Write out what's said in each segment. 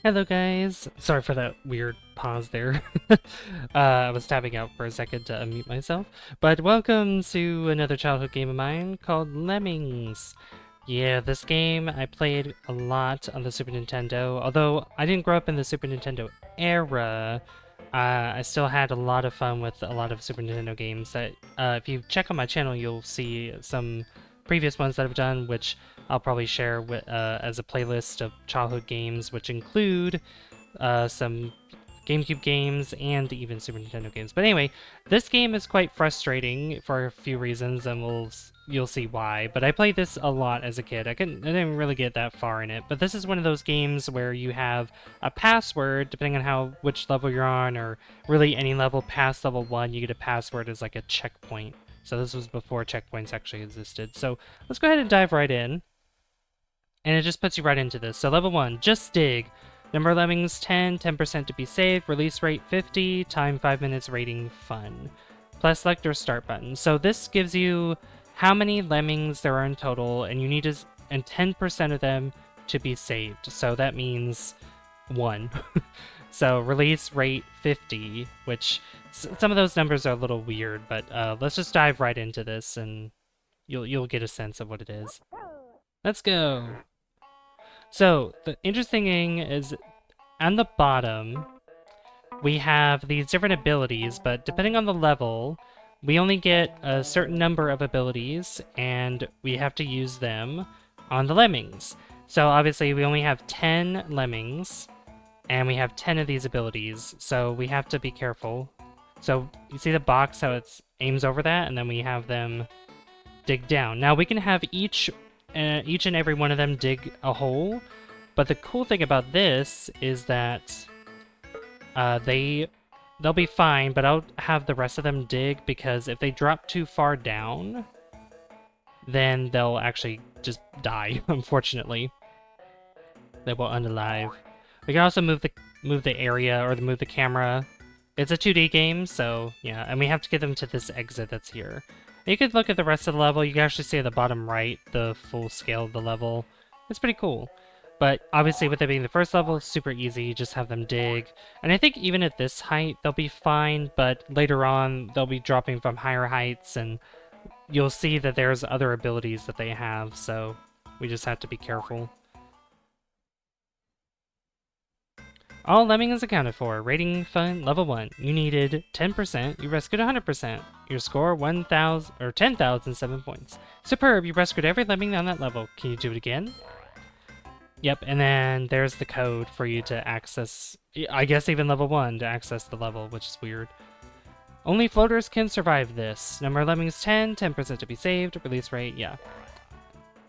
Hello guys! Sorry for that weird pause there. I was tapping out for a second to unmute myself. But welcome to another childhood game of mine called Lemmings. Yeah, this game I played a lot on the Super Nintendo. Although I didn't grow up in the Super Nintendo era, I still had a lot of fun with a lot of Super Nintendo games that, if you check on my channel, you'll see some previous ones that I've done, which I'll probably share with, as a playlist of childhood games, which include some GameCube games and even Super Nintendo games. But anyway, this game is quite frustrating for a few reasons, and you'll see why. But I played this a lot as a kid. I didn't really get that far in it. But this is one of those games where you have a password, depending on which level you're on, or really any level past level 1, you get a password as like a checkpoint. So this was before checkpoints actually existed. So let's go ahead and dive right in. And it just puts you right into this. So level 1, just dig. Number of lemmings 10, 10% to be saved, release rate 50, time 5 minutes, rating fun. Plus select your start button. So this gives you how many lemmings there are in total, and you need to, and 10% of them to be saved. So that means 1. So release rate 50, which some of those numbers are a little weird, but let's just dive right into this and you'll get a sense of what it is. Let's go. So the interesting thing is on the bottom, we have these different abilities, but depending on the level, we only get a certain number of abilities, and we have to use them on the lemmings. So obviously we only have 10 lemmings, and we have 10 of these abilities, so we have to be careful. So you see the box, how it aims over that, and then we have them dig down. Now we can have each and every one of them dig a hole, but the cool thing about this is that they'll be fine, but I'll have the rest of them dig, because if they drop too far down, then they'll actually just die, unfortunately. They will unalive. We can also move the area, or move the camera. It's a 2D game, so yeah, and we have to get them to this exit that's here. You could look at the rest of the level. You can actually see at the bottom right the full scale of the level. It's pretty cool. But obviously with it being the first level, super easy. You just have them dig. And I think even at this height, they'll be fine, but later on, they'll be dropping from higher heights, and you'll see that there's other abilities that they have, so we just have to be careful. All lemmings accounted for. Rating fun, level 1. You needed 10%, you rescued 100%. Your score 1,000 or 10,007 points. Superb, you rescued every lemming on that level. Can you do it again? Yep, and then there's the code for you to access, I guess even level 1 to access the level, which is weird. Only floaters can survive this. Number of lemmings 10, 10% to be saved, release rate, yeah.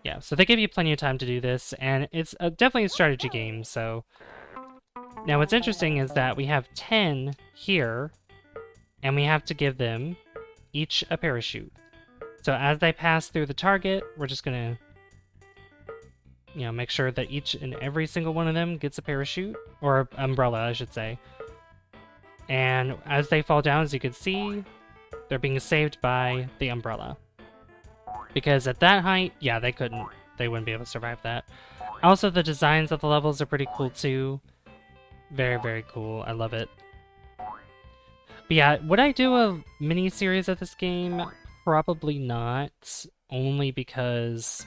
Yeah, so they give you plenty of time to do this, and it's definitely a strategy game, so... Now what's interesting is that we have 10 here, and we have to give them each a parachute. So as they pass through the target, we're just gonna, make sure that each and every single one of them gets a parachute, or umbrella, I should say. And as they fall down, as you can see, they're being saved by the umbrella. Because at that height, yeah, they wouldn't be able to survive that. Also, the designs of the levels are pretty cool too. Very, very cool. I love it. But yeah, would I do a mini-series of this game? Probably not. Only because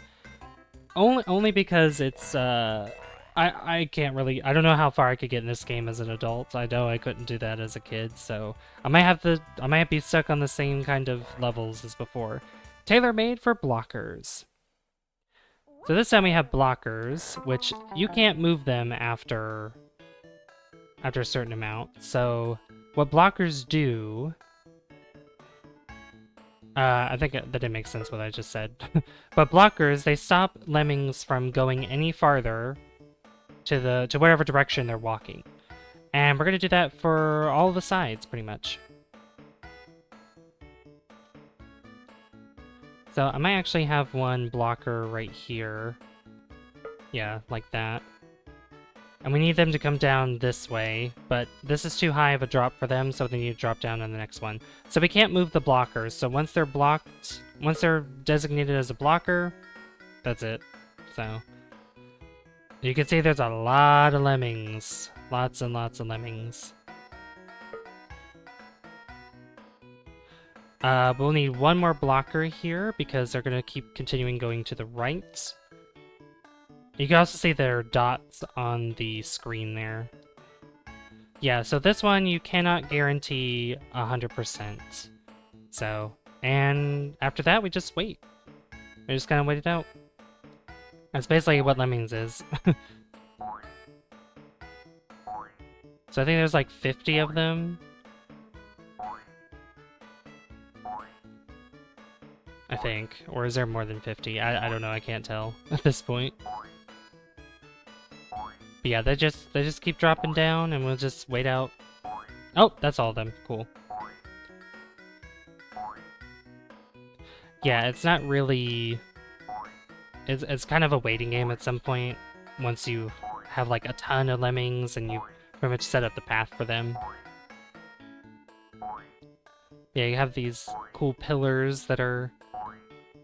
it's, I can't really... I don't know how far I could get in this game as an adult. I know I couldn't do that as a kid, so... I might be stuck on the same kind of levels as before. Tailor-made for blockers. So this time we have blockers, which you can't move them after a certain amount. So what blockers do... I think that didn't make sense what I just said. But blockers, they stop lemmings from going any farther to whatever direction they're walking. And we're going to do that for all the sides, pretty much. So I might actually have one blocker right here. Yeah, like that. And we need them to come down this way, but this is too high of a drop for them, so they need to drop down on the next one. So we can't move the blockers, so once they're designated as a blocker, that's it. So You can see there's a lot of lemmings. Lots and lots of lemmings. We'll need one more blocker here because they're going to keep continuing going to the right. You can also see there are dots on the screen there. Yeah, so this one you cannot guarantee 100%. So, and after that we just wait. We just kind of wait it out. That's basically what Lemmings is. So I think there's like 50 of them. I think. Or is there more than 50? I don't know, I can't tell at this point. But yeah, they just keep dropping down and we'll just wait out. Oh, that's all of them. Cool. Yeah, it's not really... It's kind of a waiting game at some point once you have like a ton of lemmings and you pretty much set up the path for them. Yeah, you have these cool pillars that are,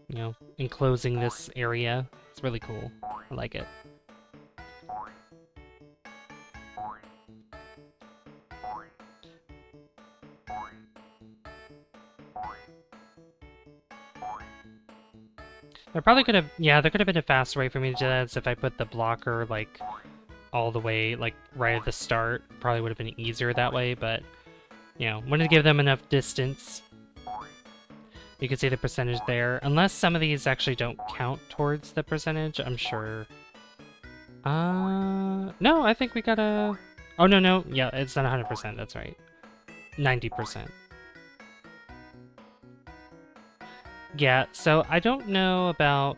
you know, enclosing this area. It's really cool. I like it. There probably could have, yeah, there could have been a faster way for me to do that. So if I put the blocker, like, all the way, like, right at the start, probably would have been easier that way, but, you know, wanted to give them enough distance. You can see the percentage there. Unless some of these actually don't count towards the percentage, I'm sure. No, I think we got a... Oh, no, yeah, it's not 100%, that's right. 90%. Yeah, so I don't know about...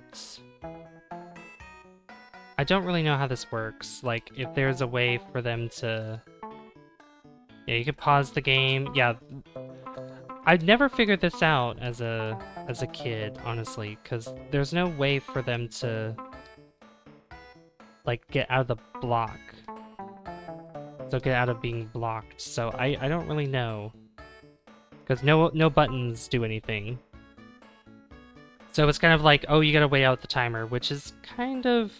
I don't really know how this works. Like, if there's a way for them to... Yeah, you could pause the game. Yeah, I'd never figured this out as a kid, honestly, because there's no way for them to, like, get out of the block. So get out of being blocked. So I don't really know. Because no buttons do anything. So it's kind of like, oh, you gotta wait out the timer, which is kind of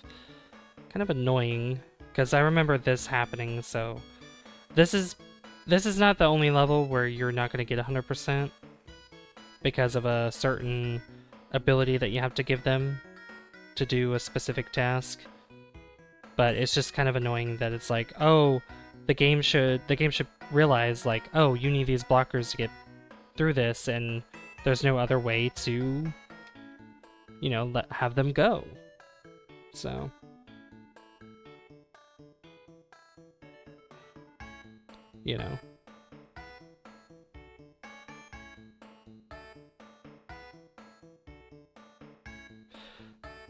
annoying. Because I remember this happening, so... This is not the only level where you're not gonna get 100% because of a certain ability that you have to give them to do a specific task. But it's just kind of annoying that it's like, oh, the game should realize, like, oh, you need these blockers to get through this, and there's no other way to, you know, have them go. So, you know.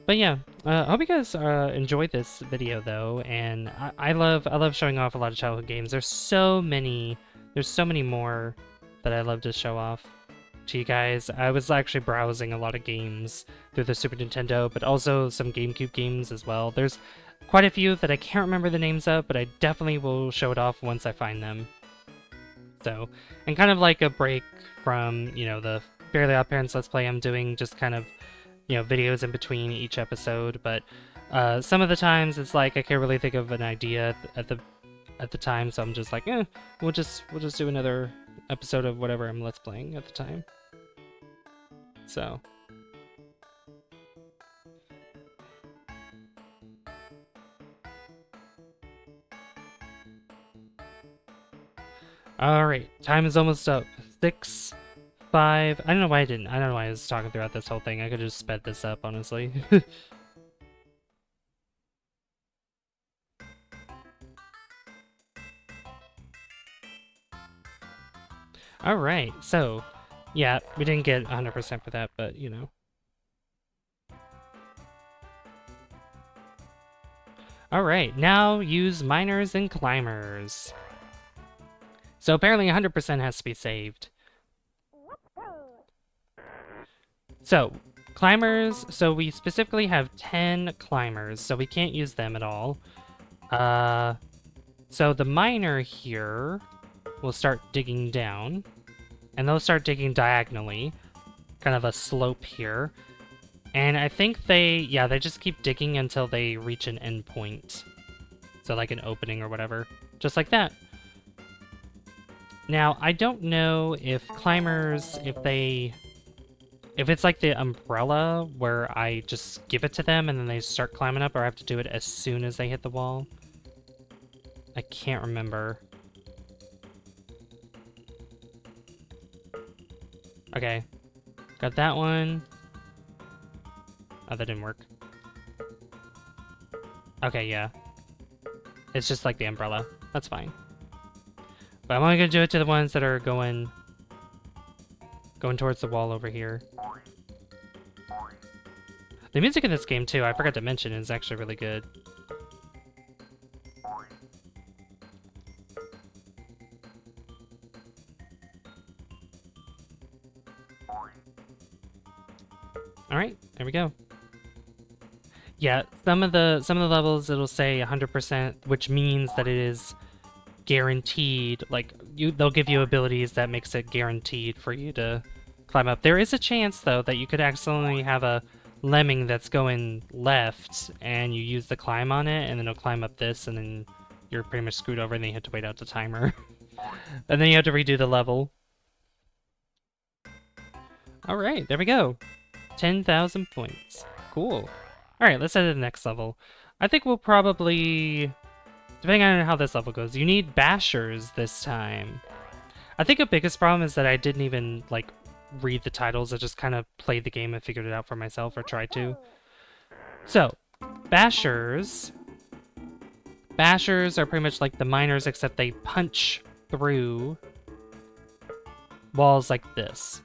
But yeah, I hope you guys enjoyed this video though, and I love showing off a lot of childhood games. There's so many more that I love to show off to you guys. I was actually browsing a lot of games through the Super Nintendo, but also some GameCube games as well. There's quite a few that I can't remember the names of, but I definitely will show it off once I find them. So, and kind of like a break from, you know, the Fairly Odd Parents Let's Play I'm doing, just kind of, you know, videos in between each episode, but some of the times it's like I can't really think of an idea at the time, so I'm just like, we'll just do another episode of whatever I'm Let's Playing at the time. So. Alright, time is almost up. 6, 5... I don't know why I was talking throughout this whole thing. I could have just sped this up, honestly. Alright, so... Yeah, we didn't get 100% for that, but, you know. Alright, now use miners and climbers. So apparently 100% has to be saved. So, climbers, so we specifically have 10 climbers, so we can't use them at all. So the miner here will start digging down, and they'll start digging diagonally, kind of a slope here. And I think they just keep digging until they reach an endpoint. So like an opening or whatever. Just like that. Now, I don't know if climbers, if it's like the umbrella where I just give it to them and then they start climbing up, or I have to do it as soon as they hit the wall. I can't remember. Okay. Got that one. Oh, that didn't work. Okay, yeah. It's just like the umbrella. That's fine. But I'm only gonna do it to the ones that are going towards the wall over here. The music in this game, too, I forgot to mention, is actually really good. Alright, there we go. Yeah, some of the levels it'll say 100%, which means that it is guaranteed. Like they'll give you abilities that makes it guaranteed for you to climb up. There is a chance though that you could accidentally have a lemming that's going left and you use the climb on it and then it'll climb up this and then you're pretty much screwed over and then you have to wait out the timer. And then you have to redo the level. Alright, there we go. 10,000 points. Cool. Alright, let's head to the next level. I think we'll probably, depending on how this level goes, you need bashers this time. I think the biggest problem is that I didn't even, like, read the titles. I just kind of played the game and figured it out for myself, or tried to. So, bashers. Bashers are pretty much like the miners, except they punch through walls like this.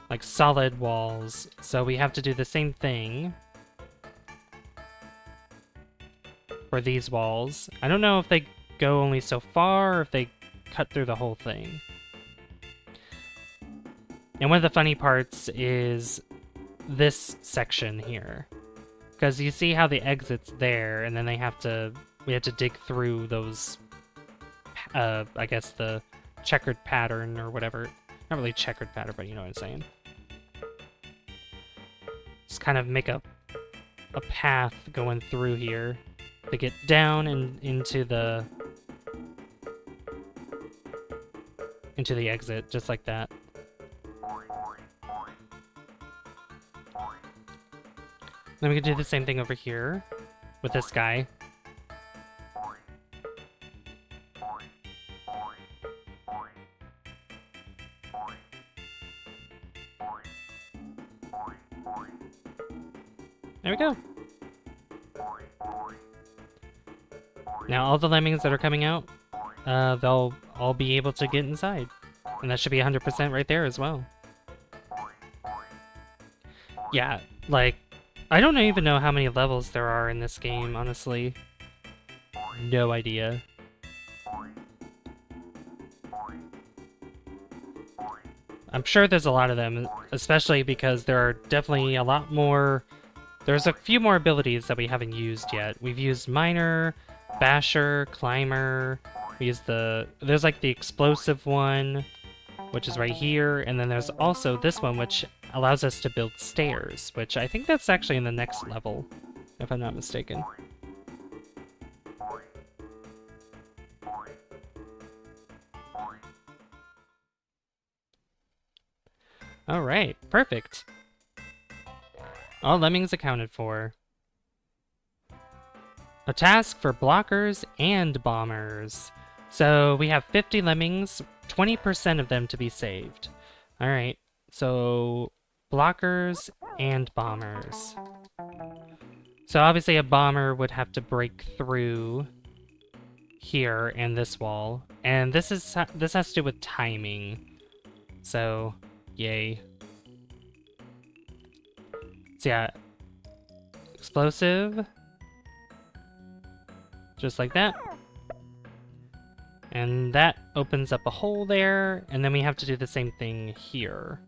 Like solid walls. So we have to do the same thing for these walls. I don't know if they go only so far or if they cut through the whole thing. And one of the funny parts is this section here. Because you see how the exit's there, and then we have to dig through those, I guess the checkered pattern or whatever. Not really checkered pattern, but you know what I'm saying. Just kind of make a path going through here to get down and into the exit, just like that. Then we can do the same thing over here with this guy. There we go. Now all the lemmings that are coming out, they'll all be able to get inside. And that should be 100% right there as well. Yeah, like, I don't even know how many levels there are in this game, honestly. No idea. I'm sure there's a lot of them, especially because there are definitely a lot more. There's a few more abilities that we haven't used yet. We've used Miner, Basher, Climber. We used there's like the explosive one, which is right here, and then there's also this one, which allows us to build stairs, which I think that's actually in the next level, if I'm not mistaken. Alright, perfect. All lemmings accounted for. A task for blockers and bombers. So we have 50 lemmings, 20% of them to be saved. Alright, so blockers and bombers. So obviously a bomber would have to break through here and this wall. And this has to do with timing. So, yay. So yeah, explosive, just like that. And that opens up a hole there, and then we have to do the same thing here.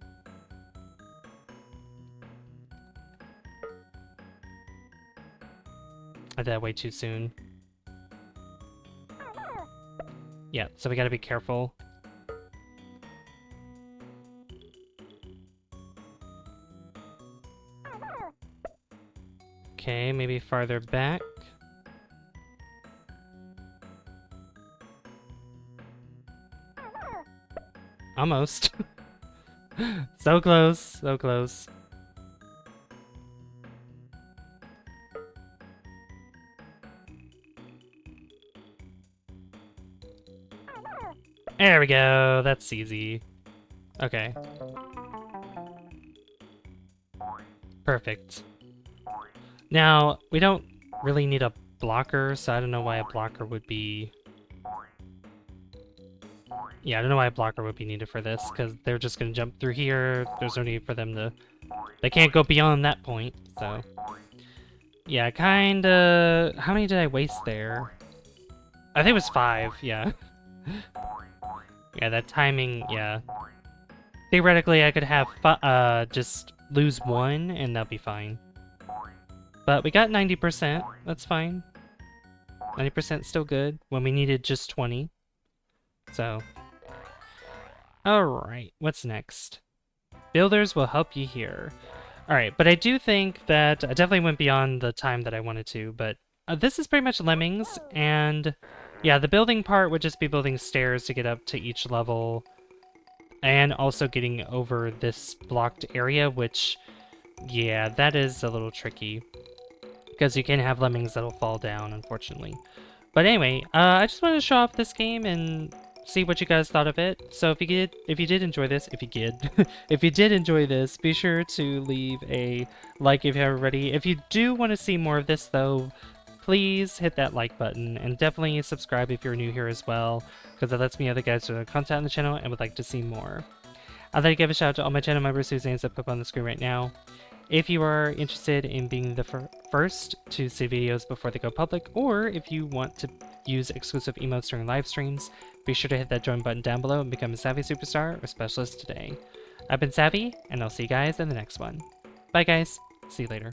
I did that way too soon. Yeah, so we gotta be careful. Okay, maybe farther back. Almost. So close, so close. There we go, that's easy. Okay. Perfect. Now, we don't really need a blocker, so I don't know why a blocker would be... Yeah, I don't know why a blocker would be needed for this, because they're just going to jump through here. There's no need for them to... They can't go beyond that point, so... Yeah, kinda... How many did I waste there? I think it was 5, yeah. Yeah, that timing, yeah. Theoretically, I could have just lose 1, and that'll be fine. But we got 90%, that's fine. 90% still good, when we needed just 20. So... Alright, what's next? Builders will help you here. Alright, but I do think that I definitely went beyond the time that I wanted to, but this is pretty much Lemmings, and yeah, the building part would just be building stairs to get up to each level, and also getting over this blocked area, which, yeah, that is a little tricky, because you can have Lemmings that'll fall down, unfortunately. But anyway, I just wanted to show off this game and see what you guys thought of it. So if you did enjoy this, if you did enjoy this, be sure to leave a like if you haven't already. If you do want to see more of this though, please hit that like button and definitely subscribe if you're new here as well, because that lets me know other guys who are content on the channel and would like to see more. I'd like to give a shout out to all my channel members whose names I put up on the screen right now. If you are interested in being the first to see videos before they go public, or if you want to use exclusive emotes during live streams, be sure to hit that join button down below and become a Savvy Superstar or Specialist today. I've been Savvy, and I'll see you guys in the next one. Bye guys, see you later.